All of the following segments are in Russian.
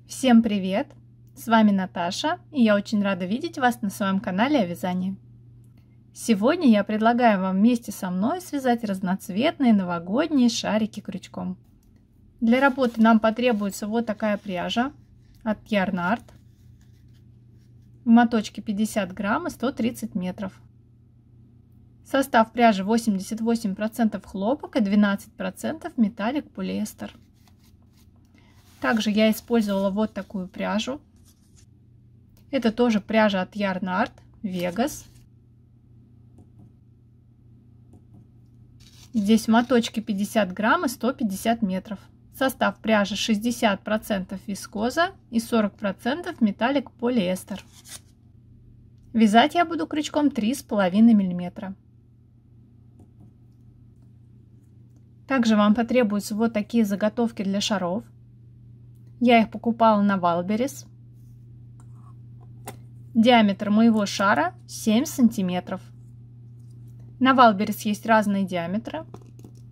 Всем привет! С вами Наташа, и я очень рада видеть вас на своем канале о вязании. Сегодня я предлагаю вам вместе со мной связать разноцветные новогодние шарики крючком. Для работы нам потребуется вот такая пряжа от Yarn Art. В моточке 50 грамм и 130 метров. Состав пряжи 88% хлопок и 12% металлик полиэстер. Также я использовала вот такую пряжу. Это тоже пряжа от Yarn Art Vegas. Здесь в моточке 50 грамм и 150 метров. Состав пряжи 60% вискоза и 40% металлик полиэстер. Вязать я буду крючком 3,5 мм. Также вам потребуются вот такие заготовки для шаров. Я их покупала на Вайлдберрис. Диаметр моего шара 7 сантиметров. На Вайлдберрис есть разные диаметры.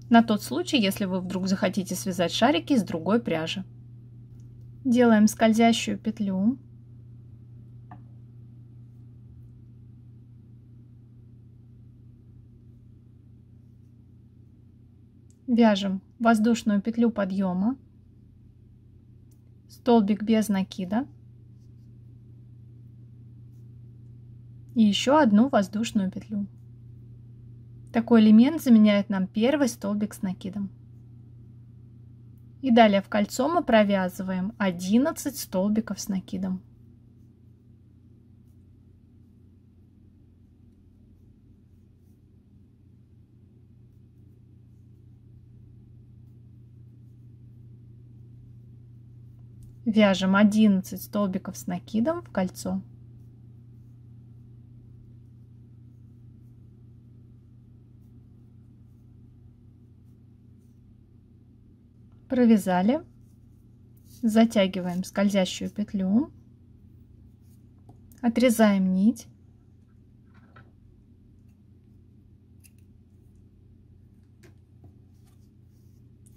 На тот случай, если вы вдруг захотите связать шарики из другой пряжи. Делаем скользящую петлю. Вяжем воздушную петлю подъема. Столбик без накида и еще одну воздушную петлю. Такой элемент заменяет нам первый столбик с накидом. И далее в кольцо мы провязываем 11 столбиков с накидом. Вяжем 11 столбиков с накидом в кольцо. Провязали. Затягиваем скользящую петлю. Отрезаем нить.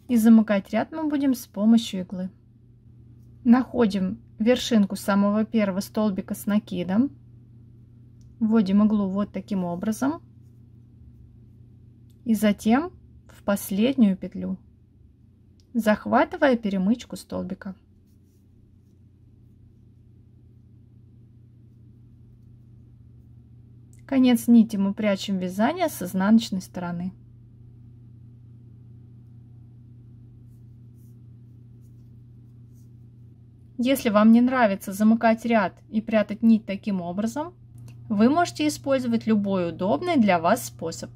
И замыкать ряд мы будем с помощью иглы. Находим вершинку самого первого столбика с накидом. Вводим иглу вот таким образом. И затем в последнюю петлю, захватывая перемычку столбика. Конец нити мы прячем в вязание с изнаночной стороны. Если вам не нравится замыкать ряд и прятать нить таким образом, вы можете использовать любой удобный для вас способ.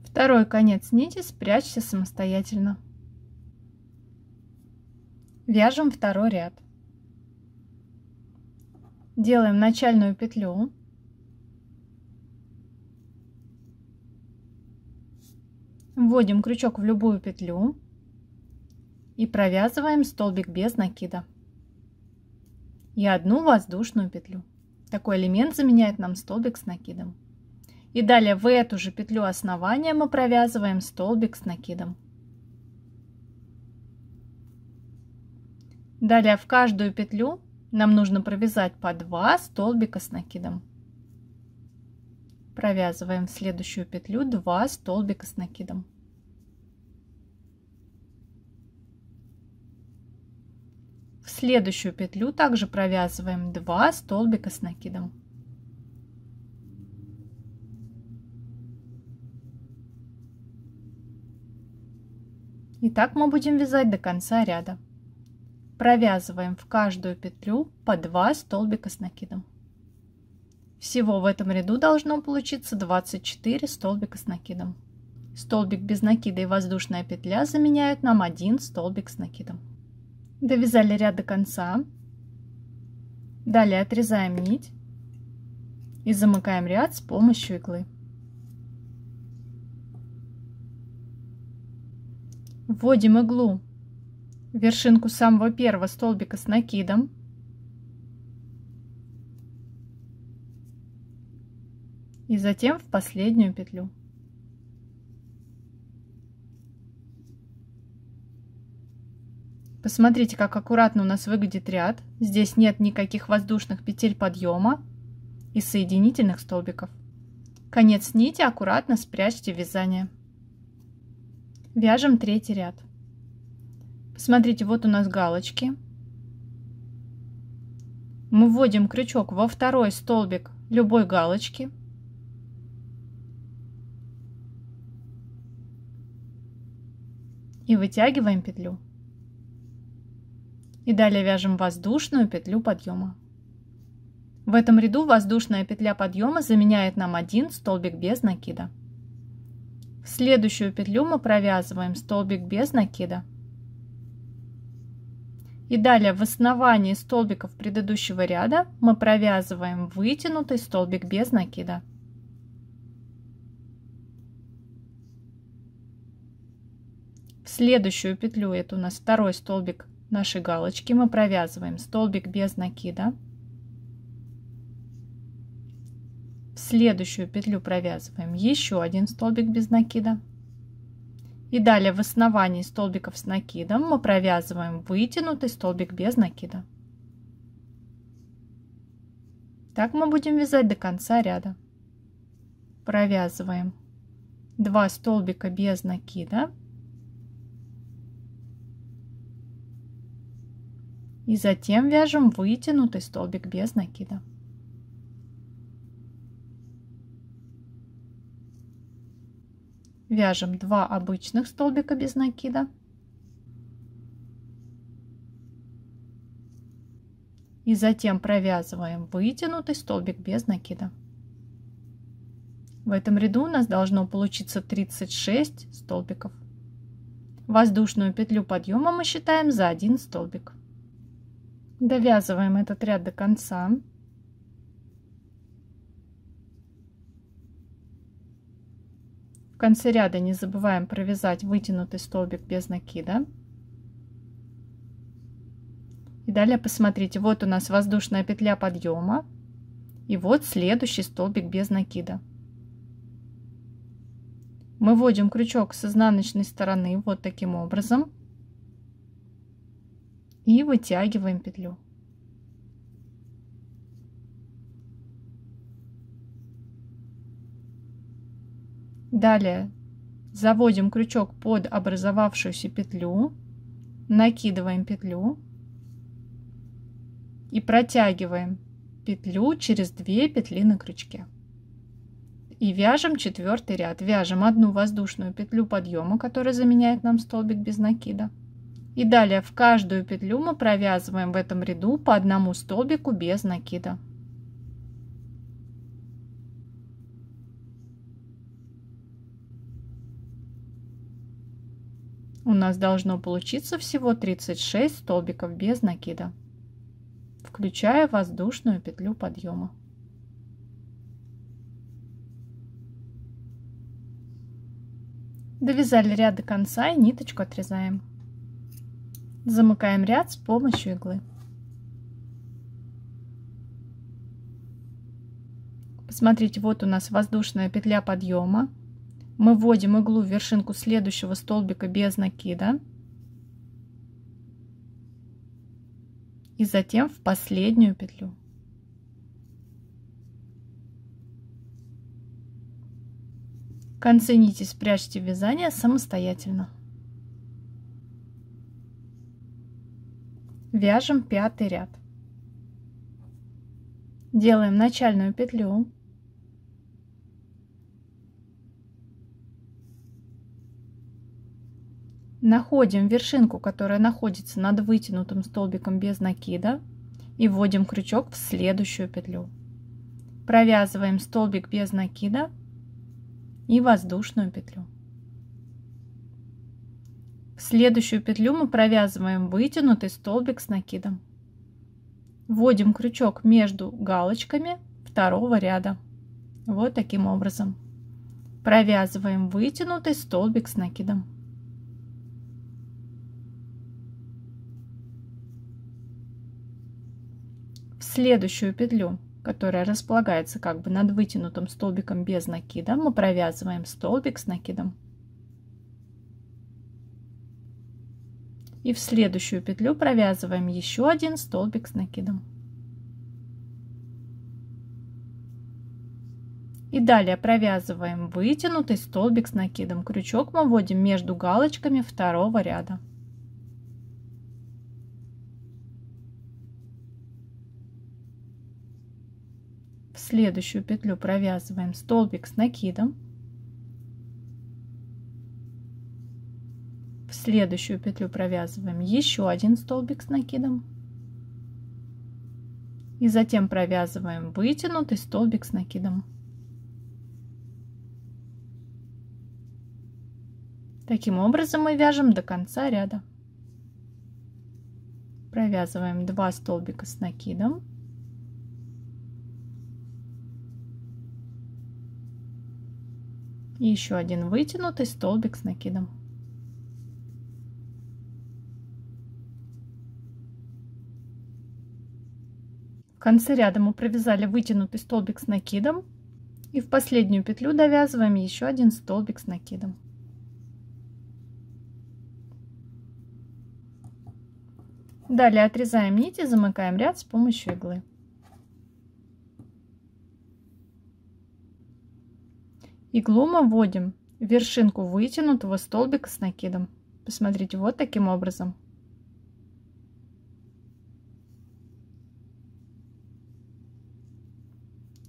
Второй конец нити спрячьте самостоятельно. Вяжем второй ряд. Делаем начальную петлю. Вводим крючок в любую петлю и провязываем столбик без накида и одну воздушную петлю. Такой элемент заменяет нам столбик с накидом. И далее в эту же петлю основания мы провязываем столбик с накидом. Далее в каждую петлю нам нужно провязать по 2 столбика с накидом. Провязываем в следующую петлю 2 столбика с накидом. В следующую петлю также провязываем 2 столбика с накидом. И так мы будем вязать до конца ряда. Провязываем в каждую петлю по 2 столбика с накидом. Всего в этом ряду должно получиться 24 столбика с накидом. Столбик без накида и воздушная петля заменяют нам 1 столбик с накидом. Довязали ряд до конца. Далее отрезаем нить и замыкаем ряд с помощью иглы. Вводим иглу в вершинку самого первого столбика с накидом. И затем в последнюю петлю. Посмотрите, как аккуратно у нас выглядит ряд. Здесь нет никаких воздушных петель подъема и соединительных столбиков. Конец нити аккуратно спрячьте в вязание. Вяжем третий ряд. Посмотрите, вот у нас галочки. Мы вводим крючок во второй столбик любой галочки. И вытягиваем петлю. И далее вяжем воздушную петлю подъема. В этом ряду воздушная петля подъема заменяет нам один столбик без накида. В следующую петлю мы провязываем столбик без накида. И далее в основании столбиков предыдущего ряда мы провязываем вытянутый столбик без накида. В следующую петлю, это у нас второй столбик нашей галочки, мы провязываем столбик без накида. В следующую петлю провязываем еще один столбик без накида. И далее в основании столбиков с накидом мы провязываем вытянутый столбик без накида. Так мы будем вязать до конца ряда. Провязываем 2 столбика без накида. И затем вяжем вытянутый столбик без накида. Вяжем 2 обычных столбика без накида. И затем провязываем вытянутый столбик без накида. В этом ряду у нас должно получиться 36 столбиков. Воздушную петлю подъема мы считаем за 1 столбик. Довязываем этот ряд до конца. В конце ряда не забываем провязать вытянутый столбик без накида. И далее посмотрите, вот у нас воздушная петля подъема. И вот следующий столбик без накида. Мы вводим крючок с изнаночной стороны вот таким образом. И вытягиваем петлю. Далее заводим крючок под образовавшуюся петлю, накидываем петлю и протягиваем петлю через 2 петли на крючке. И вяжем 4-й ряд. Вяжем 1 воздушную петлю подъема, которая заменяет нам столбик без накида. И далее в каждую петлю мы провязываем в этом ряду по 1 столбику без накида. У нас должно получиться всего 36 столбиков без накида, включая воздушную петлю подъема. Довязали ряд до конца и ниточку отрезаем. Замыкаем ряд с помощью иглы. Посмотрите, вот у нас воздушная петля подъема. Мы вводим иглу в вершинку следующего столбика без накида. И затем в последнюю петлю. Концы нити спрячьте в вязание самостоятельно. Вяжем 5-й ряд. Делаем начальную петлю. Находим вершинку, которая находится над вытянутым столбиком без накида, и вводим крючок в следующую петлю. Провязываем столбик без накида и воздушную петлю. В следующую петлю мы провязываем вытянутый столбик с накидом. Вводим крючок между галочками 2-го ряда. Вот таким образом. Провязываем вытянутый столбик с накидом. В следующую петлю, которая располагается как бы над вытянутым столбиком без накида, мы провязываем столбик с накидом. И в следующую петлю провязываем еще один столбик с накидом. И далее провязываем вытянутый столбик с накидом. Крючок мы вводим между галочками второго ряда. В следующую петлю провязываем столбик с накидом. В следующую петлю провязываем еще один столбик с накидом. И затем провязываем вытянутый столбик с накидом. Таким образом мы вяжем до конца ряда. Провязываем 2 столбика с накидом. И еще один вытянутый столбик с накидом. В конце ряда мы провязали вытянутый столбик с накидом. И в последнюю петлю довязываем еще один столбик с накидом. Далее отрезаем нить и замыкаем ряд с помощью иглы. Иглу мы вводим в вершинку вытянутого столбика с накидом. Посмотрите, вот таким образом.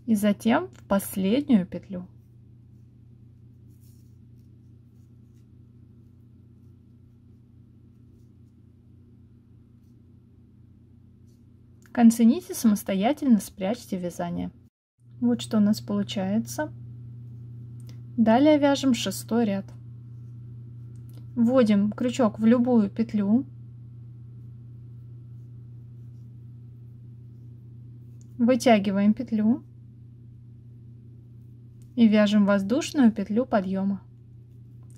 И затем в последнюю петлю. Концы нити самостоятельно спрячьте в вязание. Вот что у нас получается. Далее вяжем 6-й ряд. Вводим крючок в любую петлю. Вытягиваем петлю. И вяжем воздушную петлю подъема,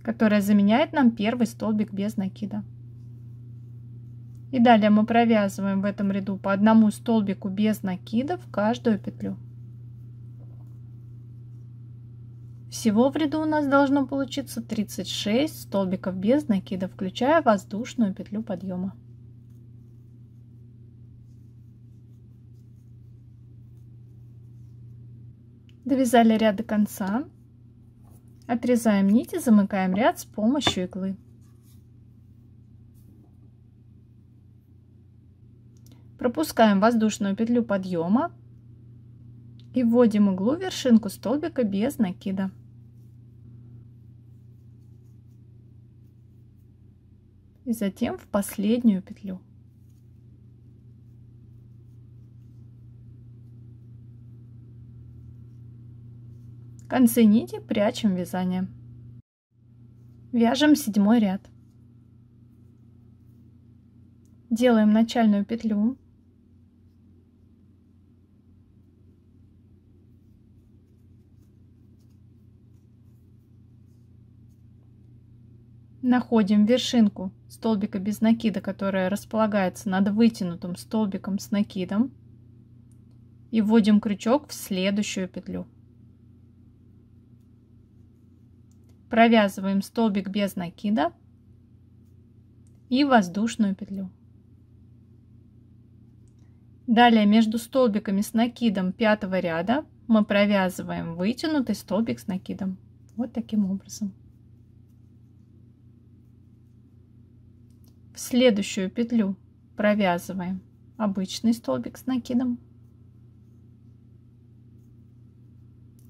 которая заменяет нам первый столбик без накида. И далее мы провязываем в этом ряду по одному столбику без накида в каждую петлю. Всего в ряду у нас должно получиться 36 столбиков без накида, включая воздушную петлю подъема. Довязали ряд до конца. Отрезаем нить и замыкаем ряд с помощью иглы. Пропускаем воздушную петлю подъема и вводим иглу в вершинку столбика без накида. И затем в последнюю петлю. Концы нити прячем в вязание. Вяжем 7-й ряд. Делаем начальную петлю. Находим вершинку столбика без накида, которая располагается над вытянутым столбиком с накидом. И вводим крючок в следующую петлю. Провязываем столбик без накида и воздушную петлю. Далее между столбиками с накидом 5-го ряда мы провязываем вытянутый столбик с накидом. Вот таким образом. В следующую петлю провязываем обычный столбик с накидом.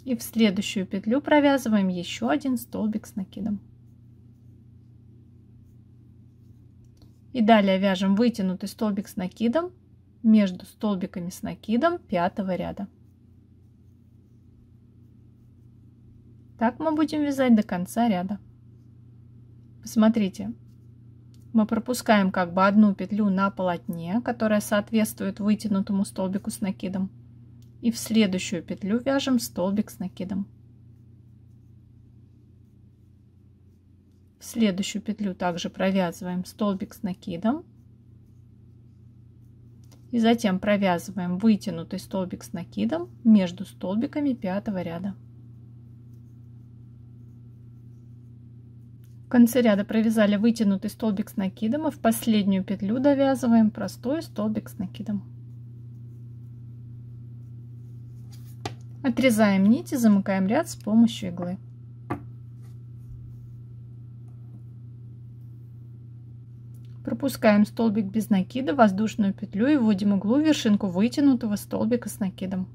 И в следующую петлю провязываем еще один столбик с накидом. И далее вяжем вытянутый столбик с накидом между столбиками с накидом 5-го ряда. Так мы будем вязать до конца ряда. Посмотрите, мы пропускаем как бы одну петлю на полотне, которая соответствует вытянутому столбику с накидом. И в следующую петлю вяжем столбик с накидом. В следующую петлю также провязываем столбик с накидом. И затем провязываем вытянутый столбик с накидом между столбиками 5-го ряда. В конце ряда провязали вытянутый столбик с накидом и в последнюю петлю довязываем простой столбик с накидом. Отрезаем нить и замыкаем ряд с помощью иглы. Пропускаем столбик без накида, воздушную петлю и вводим иглу в вершинку вытянутого столбика с накидом.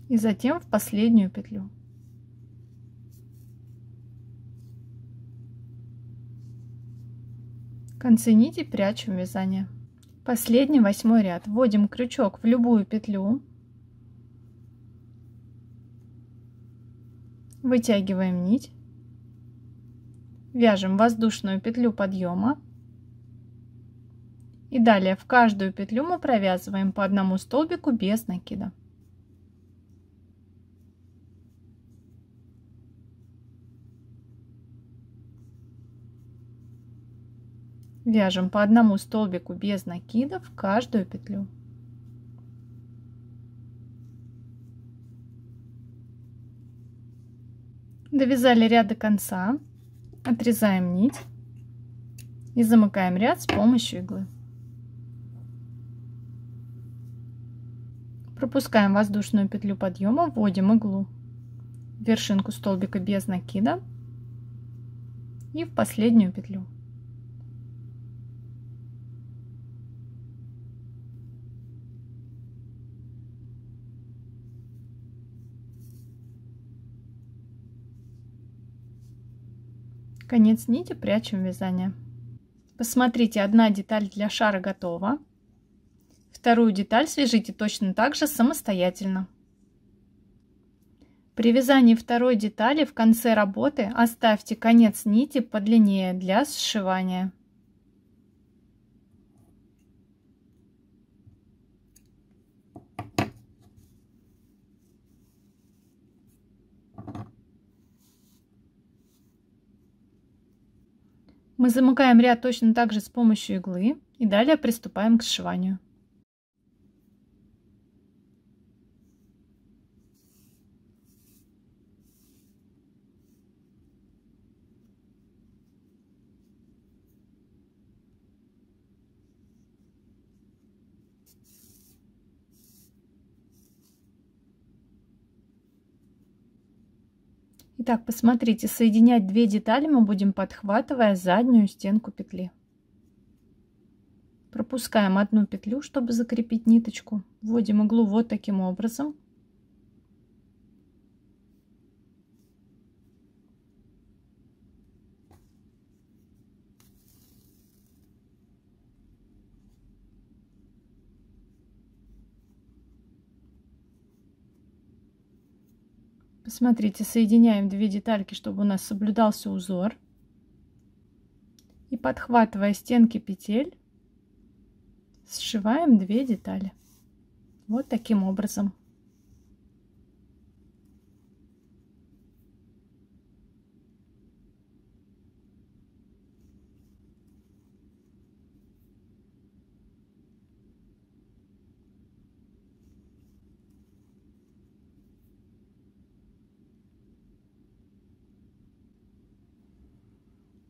И затем в последнюю петлю. Концы нити прячем в вязание. Последний 8-й ряд. Вводим крючок в любую петлю. Вытягиваем нить. Вяжем воздушную петлю подъема. И далее в каждую петлю мы провязываем по одному столбику без накида. Вяжем по одному столбику без накида в каждую петлю. Довязали ряд до конца, отрезаем нить и замыкаем ряд с помощью иглы. Пропускаем воздушную петлю подъема, вводим иглу в вершинку столбика без накида и в последнюю петлю. Конец нити прячем в вязание. Посмотрите, одна деталь для шара готова. Вторую деталь свяжите точно так же самостоятельно. При вязании второй детали в конце работы оставьте конец нити подлиннее для сшивания. Мы замыкаем ряд точно так же с помощью иглы и далее приступаем к сшиванию. Итак, посмотрите, соединять две детали мы будем, подхватывая заднюю стенку петли. Пропускаем одну петлю, чтобы закрепить ниточку. Вводим иглу вот таким образом. Посмотрите, соединяем две детальки, чтобы у нас соблюдался узор. И подхватывая стенки петель, сшиваем две детали. Вот таким образом.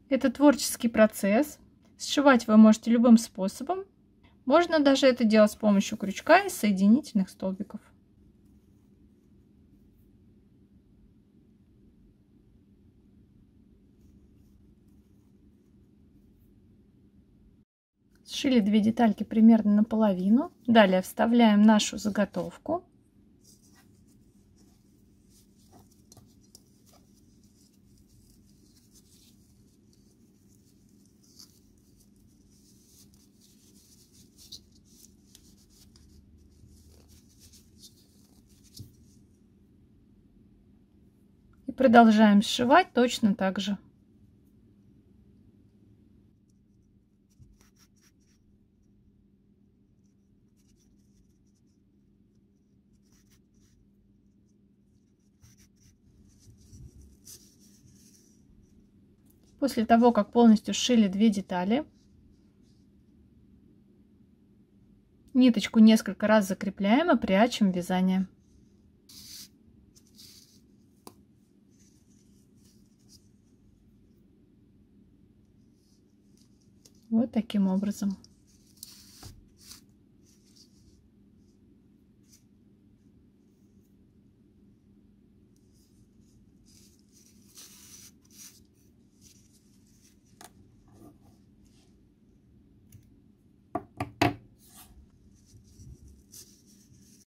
Это творческий процесс. Сшивать вы можете любым способом. Можно даже это делать с помощью крючка и соединительных столбиков. Сшили две детальки примерно наполовину. Далее вставляем нашу заготовку. И продолжаем сшивать точно так же. После того, как полностью сшили две детали, ниточку несколько раз закрепляем и прячем в вязание. Вот таким образом.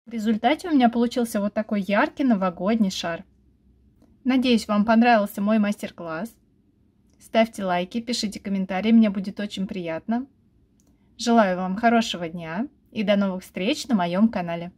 В результате у меня получился вот такой яркий новогодний шар. Надеюсь, вам понравился мой мастер-класс. Ставьте лайки, пишите комментарии, мне будет очень приятно. Желаю вам хорошего дня и до новых встреч на моем канале.